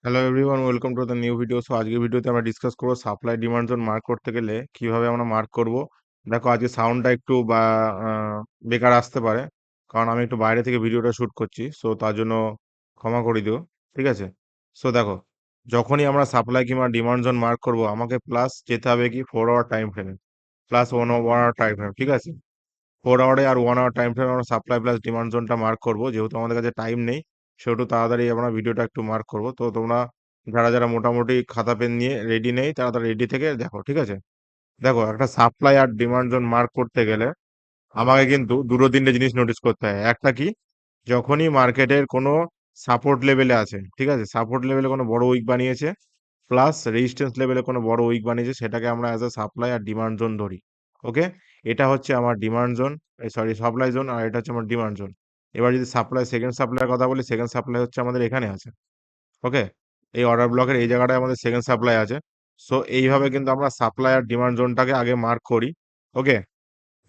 Hello everyone, welcome to the new video. So আজকের ভিডিওতে আমরা ডিসকাস করবো সাপ্লাই ডিমান্ড জোন মার্ক করতে গেলে কিভাবে আমরা মার্ক করব। দেখো আজকে সাউন্ডটা একটু বা বেকার আসতে পারে, কারণ আমি একটু বাইরে থেকে ভিডিওটা শুট করছি। সো তার জন্য ক্ষমা করে দিও, ঠিক আছে? সো দেখো, যখনই আমরা সাপ্লাই কিংবা ডিমান্ড জোন মার্ক করব, আমাকে প্লাস যেতে হবে কি 4 আওয়ার টাইম ফ্রেমে, প্লাস 1 আওয়ার টাইম ফ্রেম, ঠিক আছে? 4 আওয়ারে আর 1 আওয়ার টাইম ফ্রেমে আমরা সাপ্লাই প্লাস ডিমান্ড জোনটা মার্ক করব। যেহেতু আমাদের কাছে টাইম নেই, সেহেতু তাড়াতাড়ি আমরা ভিডিওটা একটু মার্ক করব। তো তোমরা যারা মোটামুটি খাতা পেন নিয়ে রেডি নেই, তারা রেডি থেকে দেখো, ঠিক আছে? দেখো, একটা সাপ্লাই আর ডিমান্ড জোন মার্ক করতে গেলে আমাকে কিন্তু দুটো তিনটে জিনিস নোটিস করতে হয়। একটা কি, যখনই মার্কেটের কোনো সাপোর্ট লেভেলে আছে, ঠিক আছে, সাপোর্ট লেভেলে কোনো বড় উইক বানিয়েছে, প্লাস রেজিস্ট্যান্স লেভেলে কোনো বড় উইক বানিয়েছে, সেটাকে আমরা অ্যাজ আ সাপ্লাই আর ডিমান্ড জোন ধরি। ওকে, এটা হচ্ছে আমার demand zone, sorry supply zone, আর এটা হচ্ছে আমার ডিমান্ড জোন। এবার যদি সেকেন্ড সাপ্লাইয়ের কথা বলি, সেকেন্ড সাপ্লাই হচ্ছে আমাদের এখানে আছে। ওকে, এই অর্ডার ব্লকের এই জায়গাটায় আমাদের সেকেন্ড সাপ্লাই আছে। সো এইভাবে কিন্তু আমরা সাপ্লাই আর ডিমান্ড জোনটাকে আগে মার্ক করি। ওকে,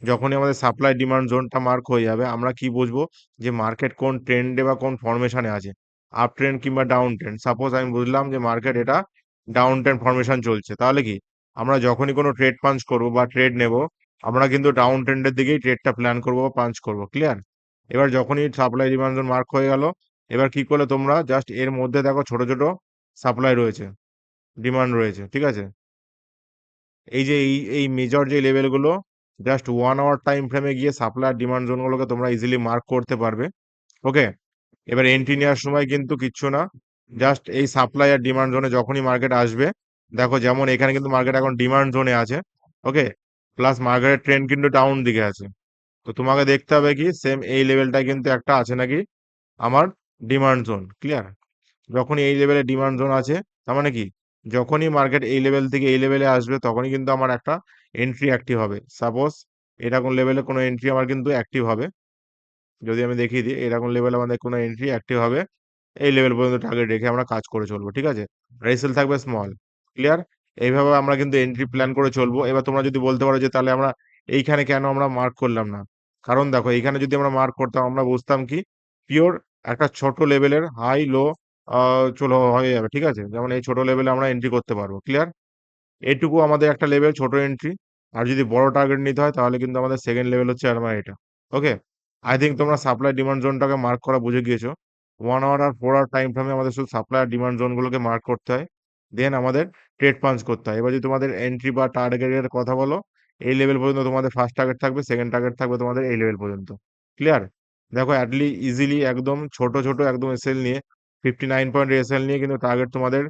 যখনই আমাদের সাপ্লাই ডিমান্ড জোনটা মার্ক হয়ে যাবে, আমরা কি বুঝবো যে মার্কেট কোন ট্রেন্ডে বা কোন ফরমেশনে আছে, আপ ট্রেন্ড কিংবা ডাউন ট্রেন্ড। সাপোজ আমি বুঝলাম যে মার্কেট এটা ডাউন ট্রেন্ড ফরমেশন চলছে, তাহলে কি, আমরা যখনই কোনো ট্রেড পাঞ্চ করব বা ট্রেড নেব, আমরা কিন্তু ডাউন ট্রেন্ডের দিকেই ট্রেডটা প্ল্যান করব বা পাঞ্চ করব। ক্লিয়ার? এবার যখনই সাপ্লাই ডিমান্ড জোন মার্ক হয়ে গেল, এবার কি করলে তোমরা জাস্ট এর মধ্যে দেখো ছোট ছোট সাপ্লাই রয়েছে, ডিমান্ড রয়েছে, ঠিক আছে? এই যে এই মেজর যে লেভেলগুলো, জাস্ট 1 আওয়ার টাইম ফ্রেমে গিয়ে সাপ্লাই আর ডিমান্ড জোনগুলোকে তোমরা ইজিলি মার্ক করতে পারবে। ওকে, এবার এন্ট্রি নেওয়ার সময় কিন্তু কিচ্ছু না, জাস্ট এই সাপ্লাই আর ডিমান্ড জোনে যখনই মার্কেট আসবে, দেখো যেমন এখানে কিন্তু মার্কেট এখন ডিমান্ড জোনে আছে। ওকে, প্লাস মার্কেটের ট্রেন্ড কিন্তু ডাউন দিকে আছে। তো তোমাকে দেখতে হবে কি, সেম এই লেভেলটা কিন্তু একটা আছে নাকি আমার ডিমান্ড জোন। ক্লিয়ার? যখনই এই লেভেলে ডিমান্ড জোন আছে, তার মানে কি, যখনই মার্কেট এই লেভেল থেকে এই লেভেলে আসবে, তখনই কিন্তু আমার একটা এন্ট্রি অ্যাক্টিভ হবে। সাপোজ এরকম লেভেলে কোনো এন্ট্রি আমার কিন্তু অ্যাক্টিভ হবে। যদি আমি দেখিয়ে দিই, এরকম লেভেলে আমাদের কোনো এন্ট্রি অ্যাক্টিভ হবে, এই লেভেল পর্যন্ত টার্গেট রেখে আমরা কাজ করে চলবো, ঠিক আছে? রেসেল থাকবে স্মল। ক্লিয়ার? এইভাবে আমরা কিন্তু এন্ট্রি প্ল্যান করে চলবো। এবার তোমরা যদি বলতে পারো যে তাহলে আমরা এইখানে কেন আমরা মার্ক করলাম না? কারণ দেখো, এইখানে যদি আমরা মার্ক করতাম, আমরা বুঝতাম কি, পিওর একটা ছোট লেভেলের হাই লো চলো হয়ে যাবে, ঠিক আছে? যেমন এই ছোট লেভেলে আমরা এন্ট্রি করতে পারবো। ক্লিয়ার? এটুকু আমাদের একটা লেভেল ছোট এন্ট্রি। আর যদি বড় টার্গেট নিতে হয়, তাহলে কিন্তু আমাদের সেকেন্ড লেভেল হচ্ছে আমার এটা। ওকে, আই থিঙ্ক তোমরা সাপ্লাই ডিমান্ড জোনটাকে মার্ক করা বুঝে গিয়েছো। 1 আওয়ার আর 4 আওয়ার টাইম ফ্রেমে আমাদের শুধু সাপ্লাই আর ডিমান্ড জোনগুলোকে মার্ক করতে হয়। দেন আমাদের ট্রেড পাঞ্চ করতে হয়। এবার যদি তোমাদের এন্ট্রি বা টার্গেটের কথা বলো, এই লেভেল পর্যন্ত তোমাদের ফার্স্ট টার্গেট থাকবে, সেকেন্ড টার্গেট থাকবে তোমাদের এই লেভেল পর্যন্ত। ক্লিয়ার? দেখো ইজিলি একদম ছোট ছোট একদম এসএল নিয়ে, 59 পয়েন্ট এসএল নিয়ে কিন্তু টার্গেট তোমাদের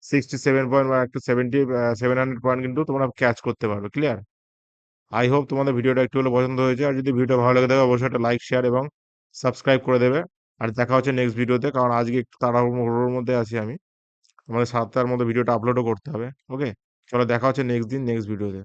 67 পয়েন্ট বা একটু 700 পয়েন্ট কিন্তু তোমরা ক্যাচ করতে পারবে। ক্লিয়ার? আই হোপ তোমাদের ভিডিওটা একটু হলেও পছন্দ হয়েছে। আর যদি ভিডিওটা ভালো লাগে থাকে, অবশ্যই একটা লাইক, শেয়ার এবং সাবস্ক্রাইব করে দেবে। আর দেখা হচ্ছে নেক্সট ভিডিওতে, কারণ আজকে একটু তাড়াহুড়োর মধ্যে আছি আমি। আমাদের 7টার মধ্যে ভিডিওটা আপলোডও করতে হবে। ওকে? চলো দেখা হচ্ছে নেক্সট দিন নেক্সট ভিডিওতে।